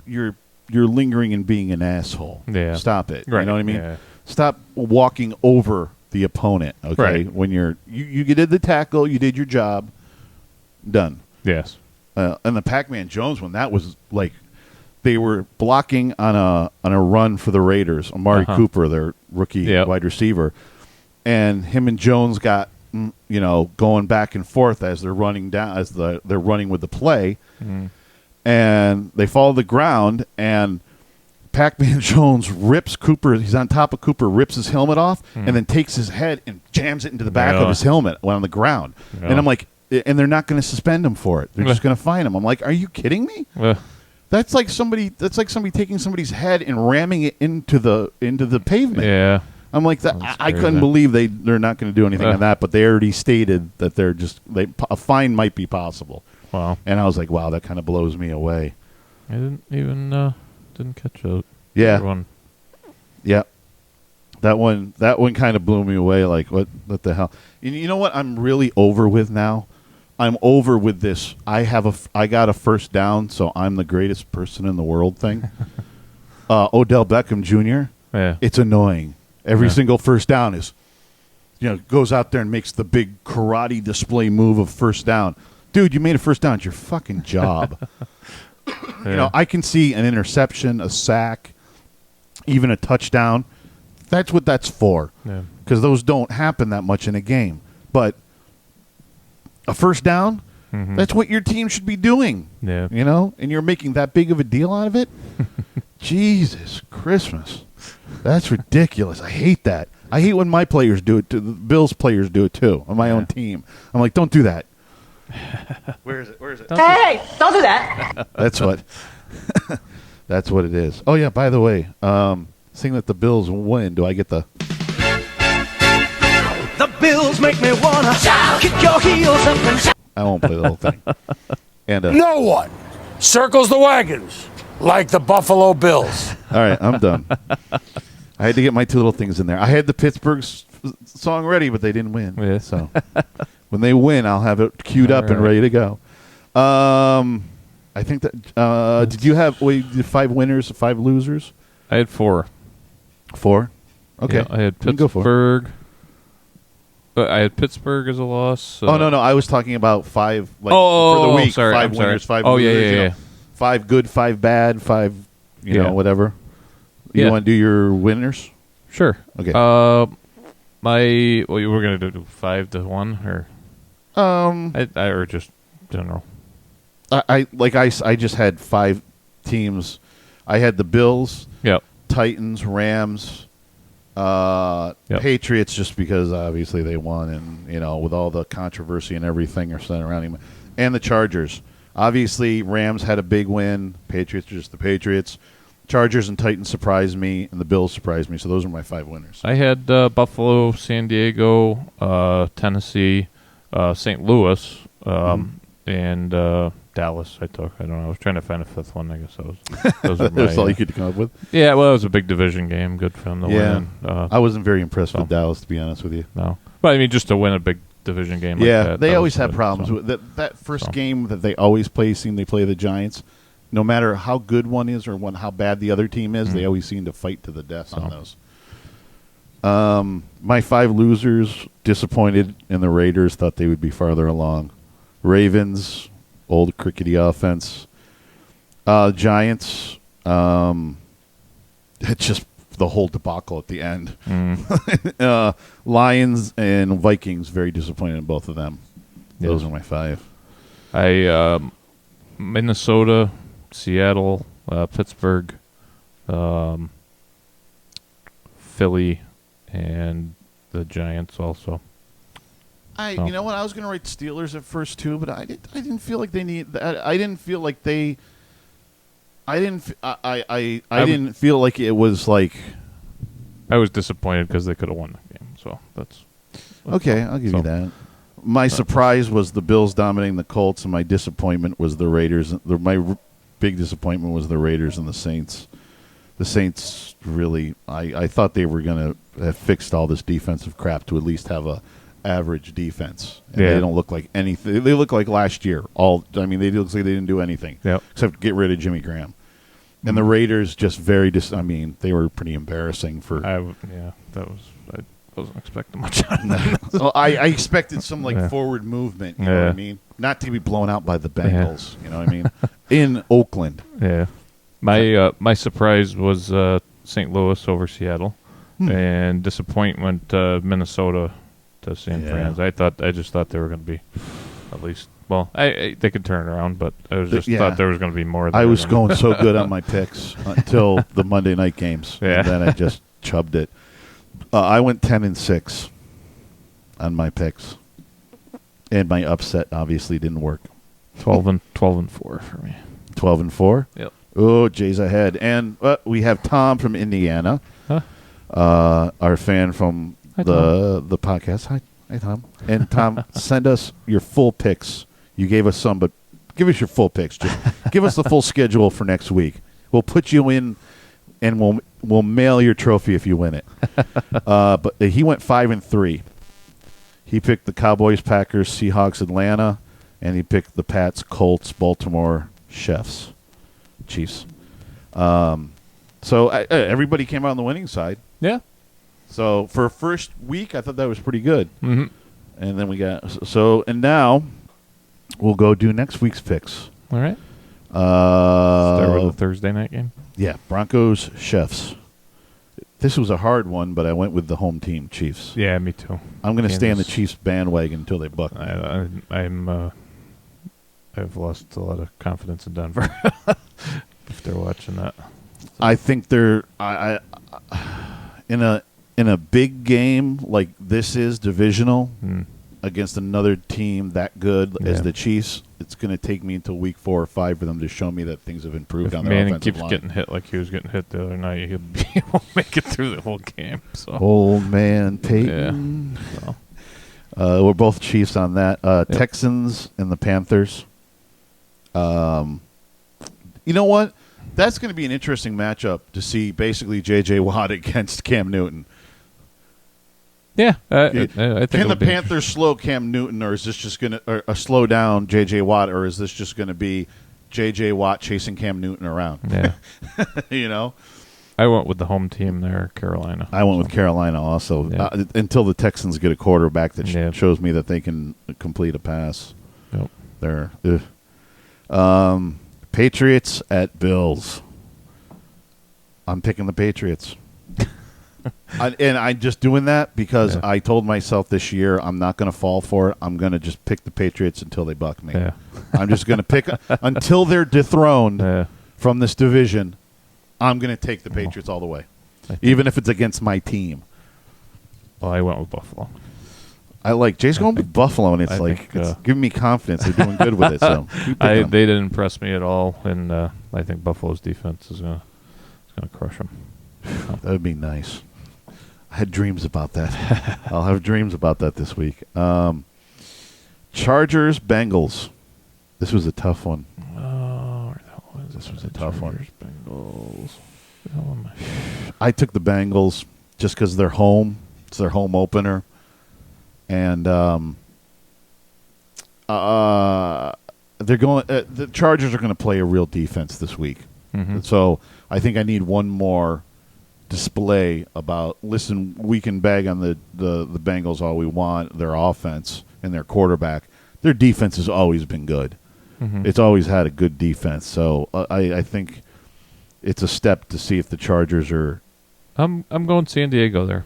Speaker 2: you're lingering and being an asshole. Yeah, stop it.
Speaker 3: Right.
Speaker 2: You know what I mean?
Speaker 3: Yeah.
Speaker 2: Stop walking over the opponent. Okay,
Speaker 3: right.
Speaker 2: When you did the tackle, you did your job. Done.
Speaker 3: Yes.
Speaker 2: and the Pac-Man Jones one, that was like they were blocking on a run for the Raiders. Amari Cooper, their rookie wide receiver, and him and Jones got going back and forth as they're running down they're running with the play, and they fall to the ground and. Pac-Man Jones rips Cooper. He's on top of Cooper, rips his helmet off, and then takes his head and jams it into the back of his helmet on the ground. And I'm like, and they're not going to suspend him for it. They're just going to fine him. I'm like, are you kidding me? That's like somebody taking somebody's head and ramming it into the pavement.
Speaker 3: Yeah.
Speaker 2: I'm like that. I couldn't believe they're not going to do anything on that, but they already stated that a fine might be possible.
Speaker 3: Wow.
Speaker 2: And I was like, wow, that kind of blows me away.
Speaker 3: I didn't even. Didn't catch that.
Speaker 2: Yeah.
Speaker 3: One.
Speaker 2: Yeah. That one kind of blew me away. Like, what the hell? You know what I'm really over with now? I'm over with this. I got a first down, so I'm the greatest person in the world thing. Odell Beckham Jr.
Speaker 3: Yeah.
Speaker 2: It's annoying. Every single first down is, goes out there and makes the big karate display move of first down. Dude, you made a first down. It's your fucking job. I can see an interception, a sack, even a touchdown. That's what that's for. Because those don't happen that much in a game. But a first down, that's what your team should be doing.
Speaker 3: Yeah.
Speaker 2: And you're making that big of a deal out of it? Jesus Christmas. That's ridiculous. I hate that. I hate when my players do it. The Bills players do it too on my own team. I'm like, don't do that. Where is it?
Speaker 4: Hey, don't do that.
Speaker 2: That's what. That's what it is. Oh yeah. By the way, seeing that the Bills win, do I get the?
Speaker 4: The Bills make me wanna shout, kick your heels up and shout.
Speaker 2: I won't play the whole thing. And
Speaker 5: no one circles the wagons like the Buffalo Bills.
Speaker 2: All right, I'm done. I had to get my two little things in there. I had the Pittsburgh song ready, but they didn't win.
Speaker 3: Yeah.
Speaker 2: So when they win, I'll have it queued up and ready to go. I think that did you have 5 winners, 5 losers?
Speaker 3: I had 4.
Speaker 2: 4? Okay.
Speaker 3: Yeah, I had
Speaker 2: You can go for it.
Speaker 3: Pittsburgh. I had Pittsburgh as a loss.
Speaker 2: Oh no, I was talking about 5 for the week.
Speaker 3: Sorry,
Speaker 2: 5
Speaker 3: I'm
Speaker 2: winners,
Speaker 3: sorry.
Speaker 2: 5
Speaker 3: Oh,
Speaker 2: losers.
Speaker 3: yeah.
Speaker 2: 5 good, 5 bad, 5 whatever. You
Speaker 3: Yeah.
Speaker 2: want to do your winners?
Speaker 3: Sure.
Speaker 2: Okay.
Speaker 3: We're gonna do 5 to 1 or or just general.
Speaker 2: I just had 5 teams. I had the Bills,
Speaker 3: Yep.
Speaker 2: Titans, Rams, Patriots, just because obviously they won, and with all the controversy and everything are centered around him, and the Chargers. Obviously, Rams had a big win. Patriots are just the Patriots. Chargers and Titans surprised me, and the Bills surprised me. So those are my 5 winners.
Speaker 3: I had Buffalo, San Diego, Tennessee, St. Louis, and Dallas. I don't know. I was trying to find a 5th one. I guess those were my,
Speaker 2: That's all you could come up with.
Speaker 3: Yeah, well, it was a big division game. Good for them to win.
Speaker 2: I wasn't very impressed with Dallas, to be honest with you.
Speaker 3: No, but I mean, just to win a big division game. Like that,
Speaker 2: they
Speaker 3: that
Speaker 2: always
Speaker 3: was
Speaker 2: have
Speaker 3: good,
Speaker 2: problems with that first game that they always play. They play the Giants. No matter how good one is or how bad the other team is, they always seem to fight to the death on those. My 5 losers, disappointed in the Raiders. Thought they would be farther along. Ravens, old crickety offense. Giants, it's just the whole debacle at the end. Lions and Vikings, very disappointed in both of them. Those are my 5.
Speaker 3: Minnesota, Seattle, Pittsburgh, Philly, and the Giants also.
Speaker 2: You know what? I was going to write Steelers at first too, but I didn't feel like they need. I didn't feel like they. I didn't feel like it was like.
Speaker 3: I was disappointed because they could have won the game. So that's
Speaker 2: okay. I'll give you that. My surprise was the Bills dominating the Colts, and my disappointment was the Raiders. My big disappointment was the Raiders and the Saints. The Saints really, I thought they were going to have fixed all this defensive crap to at least have a average defense. And they don't look like anything. They look like last year. They look like they didn't do anything except get rid of Jimmy Graham. And the Raiders just they were pretty embarrassing for.
Speaker 3: I wasn't expecting much out of that.
Speaker 2: Well, I expected some forward movement. You know what I mean? not to be blown out by the Bengals. You know what I mean? In Oakland.
Speaker 3: Yeah. My surprise was St. Louis over Seattle, and disappointment Minnesota to San Fran. I just thought they were going to be at least. Well, they could turn it around, but I thought there was going to be more.
Speaker 2: I was going so good on my picks until the Monday night games, and then I just chubbed it. I went 10-6 on my picks, and my upset obviously didn't work.
Speaker 3: 12-4 for me.
Speaker 2: 12-4.
Speaker 3: Yep.
Speaker 2: Oh, Jay's ahead, and we have Tom from Indiana, our fan from the podcast. Hi, Tom. And Tom, send us your full picks. You gave us some, but give us your full picks. Just give us the full schedule for next week. We'll put you in, and we'll mail your trophy if you win it. But he went 5-3. He picked the Cowboys, Packers, Seahawks, Atlanta, and he picked the Pats, Colts, Baltimore, Chiefs. So everybody came out on the winning side.
Speaker 3: Yeah.
Speaker 2: So for first week, I thought that was pretty good.
Speaker 3: Mm-hmm.
Speaker 2: And then we got and now we'll go do next week's picks.
Speaker 3: All right. Start with the Thursday night game.
Speaker 2: Yeah, Broncos, Chiefs. This was a hard one, but I went with the home team, Chiefs.
Speaker 3: Yeah, me too.
Speaker 2: I'm going to stay on the Chiefs bandwagon until they buck me.
Speaker 3: I've lost a lot of confidence in Denver. If they're watching that,
Speaker 2: I think they're in a big game like this is divisional against another team that good as the Chiefs. It's going to take me until week 4 or 5 for them to show me that things have improved on their
Speaker 3: Manning
Speaker 2: offensive
Speaker 3: keeps
Speaker 2: line.
Speaker 3: getting hit like he was getting hit the other night, he won't make it through the whole game. So
Speaker 2: Old man Peyton.
Speaker 3: Yeah. So.
Speaker 2: We're both Chiefs on that. Texans and the Panthers. You know what? That's going to be an interesting matchup to see basically J.J. Watt against Cam Newton.
Speaker 3: Yeah, I think
Speaker 2: can the Panthers slow Cam Newton, or is this just going to slow down J.J. Watt, or is this just going to be J.J. Watt chasing Cam Newton around?
Speaker 3: Yeah.
Speaker 2: You know?
Speaker 3: I went with the home team there, Carolina.
Speaker 2: I went with Carolina also, until the Texans get a quarterback that shows me that they can complete a pass.
Speaker 3: Yep.
Speaker 2: There. Patriots at Bills. I'm picking the Patriots. And I'm just doing that because I told myself this year I'm not going to fall for it. I'm going to just pick the Patriots until they buck me.
Speaker 3: Yeah.
Speaker 2: I'm just going to pick until they're dethroned from this division. I'm going to take the Patriots all the way, even if it's against my team.
Speaker 3: Well, I went with Buffalo.
Speaker 2: I like Jay's going with Buffalo, and it's giving me confidence. They're doing good with it. So
Speaker 3: they didn't impress me at all, and I think Buffalo's defense is going to crush them.
Speaker 2: That would be nice. I had dreams about that. I'll have dreams about that this week. Chargers, Bengals. This was a tough one. This was a tough one.
Speaker 3: Bengals.
Speaker 2: I took the Bengals just because they're home. It's their home opener. And they're going. The Chargers are going to play a real defense this week. Mm-hmm. So I think I need one more display about. Listen, we can bag on the Bengals all we want. Their offense and their quarterback. Their defense has always been good. Mm-hmm. It's always had a good defense. So I think it's a step to see if the Chargers are.
Speaker 3: I'm going San Diego there.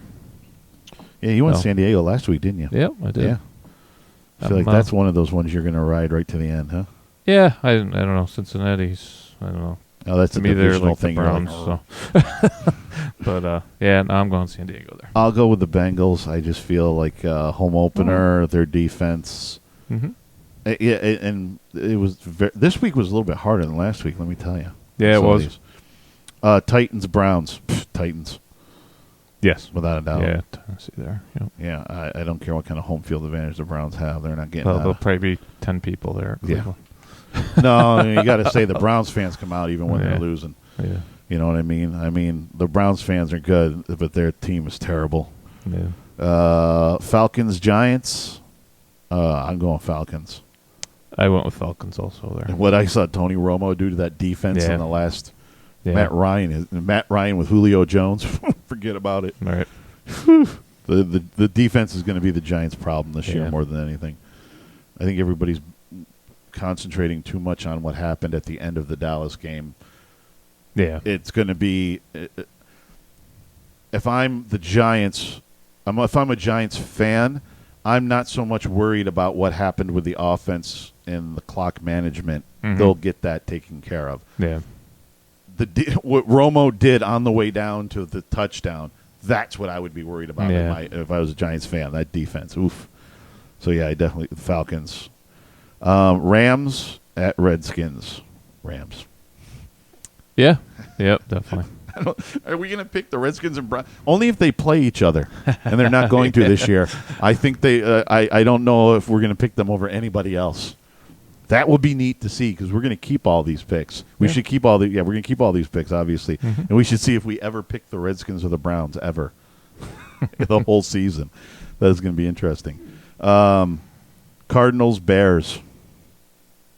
Speaker 2: Yeah, you went San Diego last week, didn't you?
Speaker 3: Yep, I did.
Speaker 2: Yeah. I feel like that's one of those ones you're going to ride right to the end, huh?
Speaker 3: Yeah, I don't know. Cincinnati's, I don't know.
Speaker 2: Oh, that's
Speaker 3: to
Speaker 2: a
Speaker 3: me, they're like
Speaker 2: thing.
Speaker 3: The Browns. So. But, no, I'm going San Diego there.
Speaker 2: I'll go with the Bengals. I just feel like home opener, their defense.
Speaker 3: Mm-hmm.
Speaker 2: And it was this week was a little bit harder than last week, let me tell you.
Speaker 3: Yeah, it was.
Speaker 2: Titans, Browns. Titans.
Speaker 3: Yes.
Speaker 2: Without a doubt.
Speaker 3: Yeah, Tennessee there. Yep.
Speaker 2: Yeah, I don't care what kind of home field advantage the Browns have. They're not getting
Speaker 3: there'll probably be 10 people there.
Speaker 2: Yeah. No, you got to say the Browns fans come out even when they're losing.
Speaker 3: Yeah.
Speaker 2: You know what I mean? I mean, the Browns fans are good, but their team is terrible.
Speaker 3: Yeah.
Speaker 2: Falcons, Giants. I'm going Falcons.
Speaker 3: I went with Falcons also there.
Speaker 2: And what I saw Tony Romo do to that defense in the last Matt Ryan with Julio Jones. Forget about it.
Speaker 3: All right.
Speaker 2: The defense is going to be the Giants' problem this year more than anything. I think everybody's concentrating too much on what happened at the end of the Dallas game.
Speaker 3: Yeah.
Speaker 2: It's going to be if I'm the Giants, if I'm a Giants fan, I'm not so much worried about what happened with the offense and the clock management.
Speaker 3: Mhm.
Speaker 2: They'll get that taken care of.
Speaker 3: Yeah.
Speaker 2: What Romo did on the way down to the touchdown, that's what I would be worried about if I was a Giants fan, that defense. Oof. So, yeah, I definitely – Falcons. Rams at Redskins. Rams.
Speaker 3: Yeah. Yep, definitely.
Speaker 2: Are we going to pick the Redskins and Browns? Only if they play each other, and they're not going to this year. I think they I don't know if we're going to pick them over anybody else. That would be neat to see because we're going to keep all these picks. We should keep all the we're going to keep all these picks, obviously, and we should see if we ever pick the Redskins or the Browns ever the whole season. That is going to be interesting. Cardinals, Bears.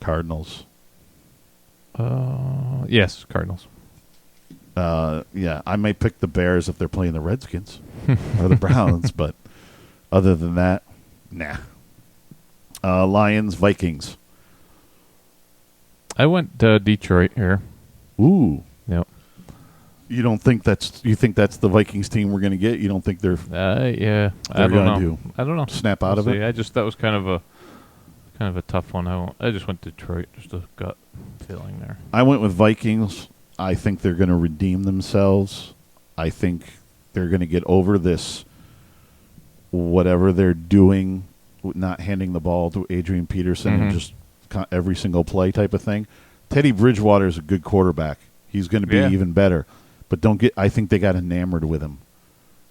Speaker 2: Cardinals.
Speaker 3: Yes, Cardinals.
Speaker 2: Yeah, I might pick the Bears if they're playing the Redskins or the Browns, but other than that, nah. Lions, Vikings.
Speaker 3: I went Detroit here.
Speaker 2: Ooh.
Speaker 3: Yep.
Speaker 2: You think that's the Vikings team we're going to get? You don't think they're
Speaker 3: Yeah. I don't know. I don't know.
Speaker 2: Snap out of it?
Speaker 3: That was kind of a tough one. I just went Detroit, just a gut feeling there.
Speaker 2: I went with Vikings. I think they're going to redeem themselves. I think they're going to get over this whatever they're doing, not handing the ball to Adrian Peterson and just every single play type of thing. Teddy Bridgewater is a good quarterback. He's going to be even better. But I think they got enamored with him.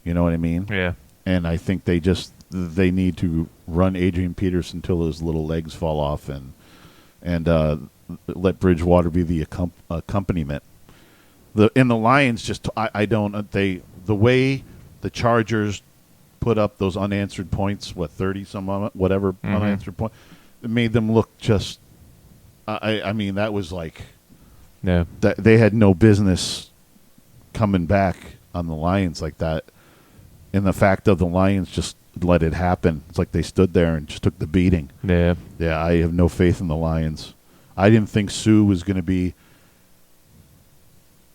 Speaker 2: You know what I mean?
Speaker 3: Yeah.
Speaker 2: And I think they need to run Adrian Peterson until his little legs fall off and let Bridgewater be the accompaniment. The Lions the way the Chargers put up those unanswered points, 30 some whatever unanswered point, it made them look just. I mean that was like, that they had no business coming back on the Lions like that, and the fact of the Lions just let it happen. It's like they stood there and just took the beating.
Speaker 3: Yeah.
Speaker 2: Yeah, I have no faith in the Lions. I didn't think Sue was going to be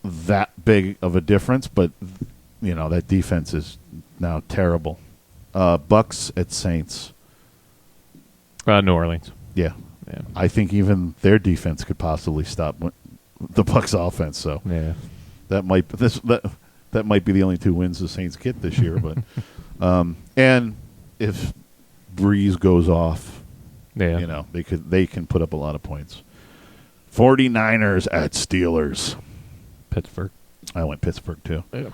Speaker 2: that big of a difference, but that defense is now terrible. Bucks at Saints.
Speaker 3: New Orleans.
Speaker 2: Yeah. I think even their defense could possibly stop the Bucks offense. So that might be the only 2 wins the Saints get this year. But and if Breeze goes off, they can put up a lot of points. 49ers at Steelers.
Speaker 3: Pittsburgh.
Speaker 2: I went Pittsburgh too.
Speaker 3: Yeah.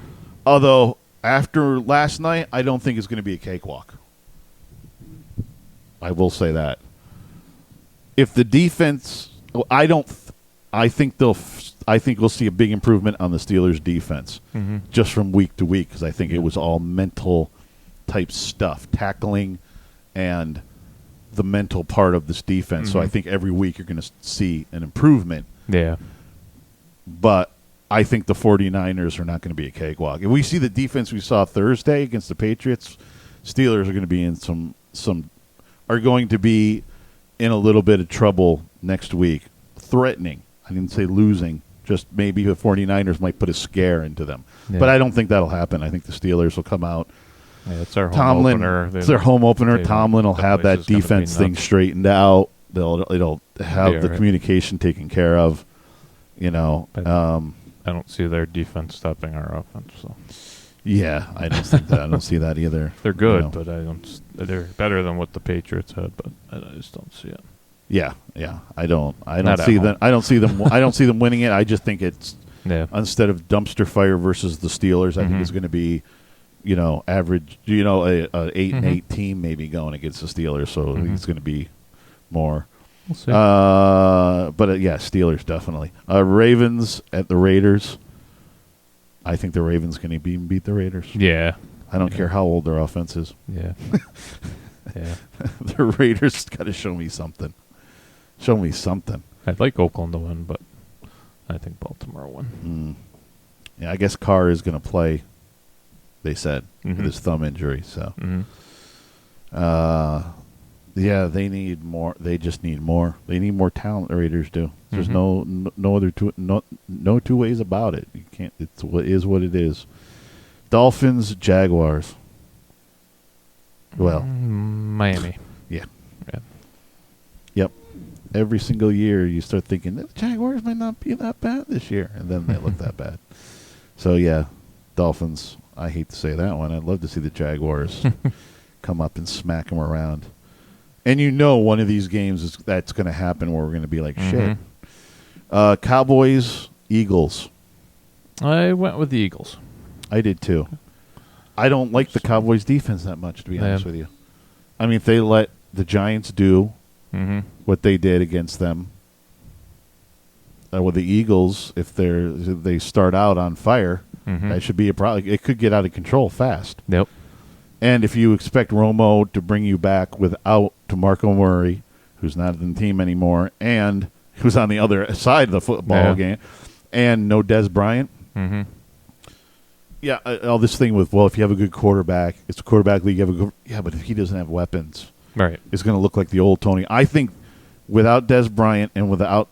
Speaker 2: Although after last night, I don't think it's going to be a cakewalk. I will say that. If the defense, I think we'll see a big improvement on the Steelers' defense just from week to week because I think it was all mental type stuff, tackling and the mental part of this defense. So I think every week you're going to see an improvement.
Speaker 3: Yeah.
Speaker 2: But I think the 49ers are not going to be a cakewalk. If we see the defense we saw Thursday against the Patriots, Steelers are going to be in are going to be in a little bit of trouble next week. Threatening. I didn't say losing. Just maybe the 49ers might put a scare into them. Yeah. But I don't think that'll happen. I think the Steelers will come out.
Speaker 3: Yeah, it's their home opener.
Speaker 2: It's their home opener. Tomlin will have that defense thing straightened out. It'll have the communication taken care of. I
Speaker 3: don't see their defense stopping our offense. So.
Speaker 2: Yeah, I don't think that. I don't see that either.
Speaker 3: They're good, but I don't. They're better than what the Patriots had, but I just don't see it.
Speaker 2: Yeah. I don't see them. I don't see them winning it. I just think it's instead of dumpster fire versus the Steelers, I think it's going to be, average. A 8-8 team maybe going against the Steelers. So I think it's going to be more.
Speaker 3: We'll see.
Speaker 2: Steelers definitely. Ravens at the Raiders. I think the Ravens can even beat the Raiders.
Speaker 3: Yeah.
Speaker 2: I don't care how old their offense is.
Speaker 3: Yeah. Yeah.
Speaker 2: The Raiders got to show me something.
Speaker 3: I'd like Oakland to win, but I think Baltimore will win.
Speaker 2: Yeah, I guess Carr is going to play, they said, with his thumb injury. So, Yeah, they need more. They just need more. They need more talent. The Raiders do. There's no other no two ways about it. You can't. It's what it is. Dolphins, Jaguars. Well,
Speaker 3: Miami.
Speaker 2: yeah.
Speaker 3: Yeah.
Speaker 2: Yep. Every single year, you start thinking the Jaguars might not be that bad this year, and then they look that bad. So yeah, Dolphins. I hate to say that one. I'd love to see the Jaguars come up and smack them around. And one of these games that's going to happen where we're going to be like shit. Cowboys, Eagles.
Speaker 3: I went with the Eagles.
Speaker 2: I did too. I don't like the Cowboys defense that much, to be honest with you. I mean, if they let the Giants do what they did against them, with the Eagles, if they start out on fire, that should be a problem. It could get out of control fast.
Speaker 3: Yep.
Speaker 2: And if you expect Romo to bring you back without DeMarco Murray, who's not in the team anymore, and who's on the other side of the football game, and no Des Bryant, all this thing with, if you have a good quarterback, it's a quarterback league. But if he doesn't have weapons,
Speaker 3: right,
Speaker 2: it's going to look like the old Tony. I think without Des Bryant and without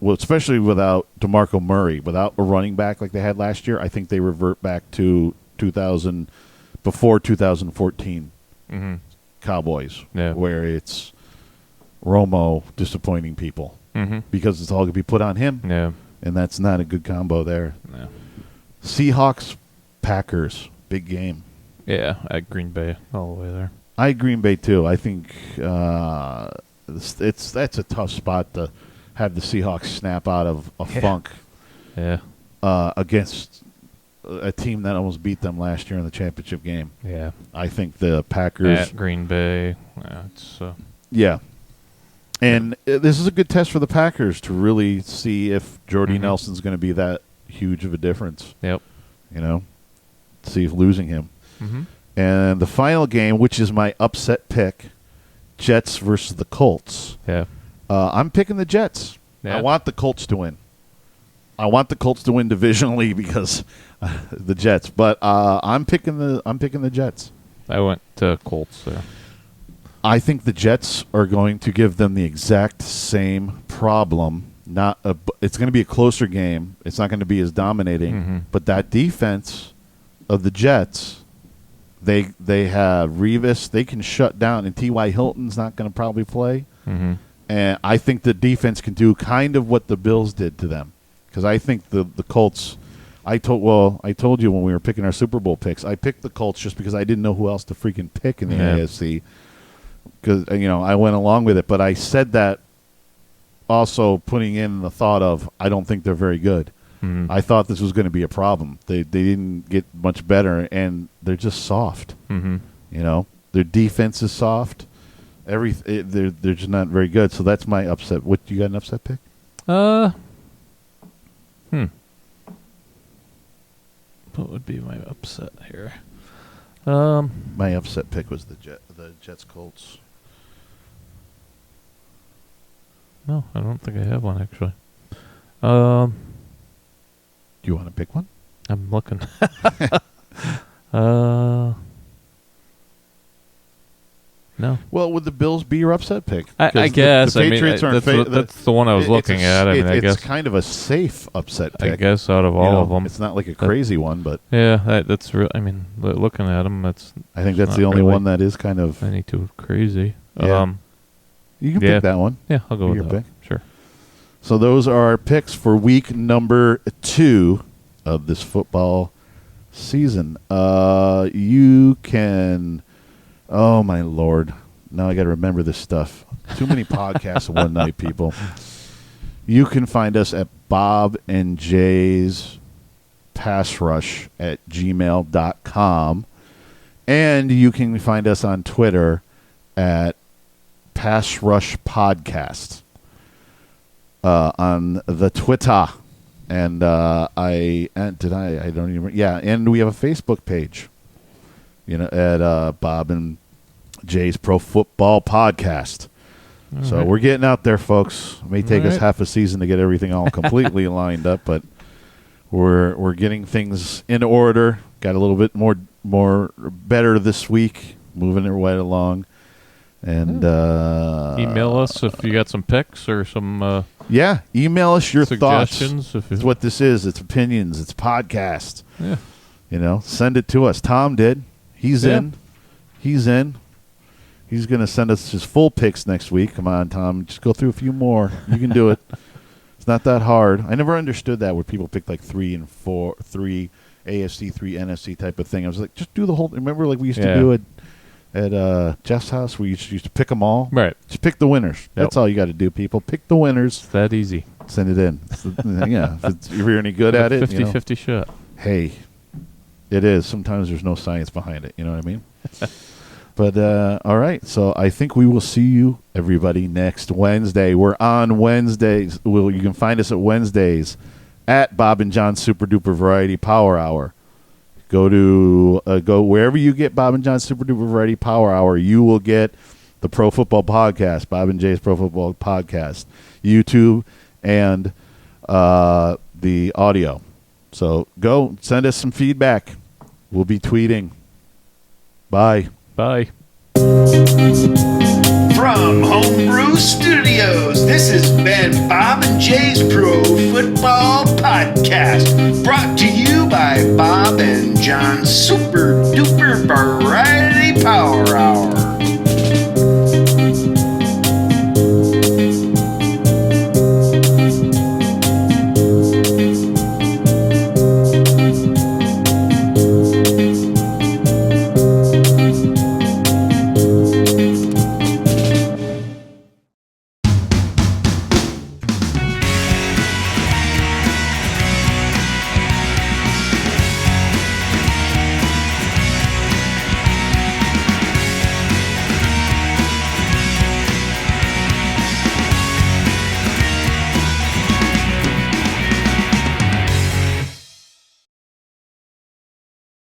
Speaker 2: especially without DeMarco Murray, without a running back like they had last year, I think they revert back to before 2014 Cowboys, where it's Romo disappointing people because it's all going to be put on him, and that's not a good combo there.
Speaker 3: No.
Speaker 2: Seahawks, Packers, big game.
Speaker 3: Yeah, at Green Bay, all the way there.
Speaker 2: I Green Bay too. I think that's a tough spot to have the Seahawks snap out of a funk against a team that almost beat them last year in the championship game.
Speaker 3: Yeah.
Speaker 2: I think the Packers
Speaker 3: at Green Bay.
Speaker 2: Yeah. And this is a good test for the Packers to really see if Jordy Nelson's going to be that huge of a difference.
Speaker 3: Yep.
Speaker 2: See if losing him. And the final game, which is my upset pick, Jets versus the Colts.
Speaker 3: Yeah.
Speaker 2: I'm picking the Jets.
Speaker 3: Yeah.
Speaker 2: I want the Colts to win. I want the Colts to win divisionally because the Jets, but I'm picking the Jets.
Speaker 3: I went to Colts there.
Speaker 2: I think the Jets are going to give them the exact same problem. It's going to be a closer game. It's not going to be as dominating, but that defense of the Jets, they have Revis. They can shut down, and T.Y. Hilton's not going to probably play. And I think the defense can do kind of what the Bills did to them. Because I think the Colts, I told you when we were picking our Super Bowl picks, I picked the Colts just because I didn't know who else to freaking pick in the AFC. Because I went along with it, but I said that also putting in the thought of I don't think they're very good. I thought this was going to be a problem. They didn't get much better, and they're just soft. Their defense is soft. They're just not very good. So that's my upset. What you got an upset pick?
Speaker 3: What would be my upset here?
Speaker 2: My upset pick was the Jets Colts.
Speaker 3: No, I don't think I have one actually.
Speaker 2: Do you want to pick one?
Speaker 3: I'm looking. No.
Speaker 2: Well, would the Bills be your upset pick?
Speaker 3: I guess.
Speaker 2: The Patriots aren't
Speaker 3: that's the one I was looking at. I guess
Speaker 2: it's kind of a safe upset pick.
Speaker 3: I guess out of all of them,
Speaker 2: it's not like a crazy one, but
Speaker 3: yeah, that's real. I mean, looking at them,
Speaker 2: I think that's the only one that is kind of
Speaker 3: any too crazy.
Speaker 2: Yeah. You can pick that one.
Speaker 3: Yeah, I'll go with that.
Speaker 2: Pick.
Speaker 3: Sure.
Speaker 2: So those are our picks for week number 2 of this football season. You can. Oh, my Lord. Now I got to remember this stuff. Too many podcasts in one night, people. You can find us at Bob and Jay's Pass Rush at gmail.com. And you can find us on Twitter at Pass Rush Podcast on the Twitter. And I don't even. Yeah, and we have a Facebook page. At Bob and Jay's Pro Football Podcast. So we're getting out there, folks. It may take us half a season to get everything all completely lined up, but we're getting things in order. Got a little bit more better this week, moving it right along. And
Speaker 3: email us if you got some picks or some
Speaker 2: yeah, email us your
Speaker 3: suggestions.
Speaker 2: thoughts. It's what this is. It's opinions. It's podcast.
Speaker 3: Yeah.
Speaker 2: Send it to us. Tom did. He's in. He's in. He's going to send us his full picks next week. Come on, Tom. Just go through a few more. You can do it. It's not that hard. I never understood that where people pick like 3 and 4, 3 AFC, 3 NFC type of thing. I was like, just do the whole. Remember, like we used to do it at Jeff's house. We used to pick them all.
Speaker 3: Right.
Speaker 2: Just pick the winners. That's all you got to do, people. Pick the winners.
Speaker 3: It's that easy.
Speaker 2: Send it in. Yeah. If you're any good at it.
Speaker 3: 50-50 shot.
Speaker 2: Hey, it is. Sometimes there's no science behind it. You know what I mean? But, all right. So I think we will see you, everybody, next Wednesday. We're on Wednesdays. You can find us at Wednesdays at Bob and John's Super Duper Variety Power Hour. Go wherever you get Bob and John's Super Duper Variety Power Hour. You will get the Pro Football Podcast, Bob and Jay's Pro Football Podcast, YouTube, and the audio. So go send us some feedback. We'll be tweeting. Bye.
Speaker 3: Bye.
Speaker 1: From Homebrew Studios, this has been Bob and Jay's Pro Football Podcast, brought to you by Bob and John's Super Duper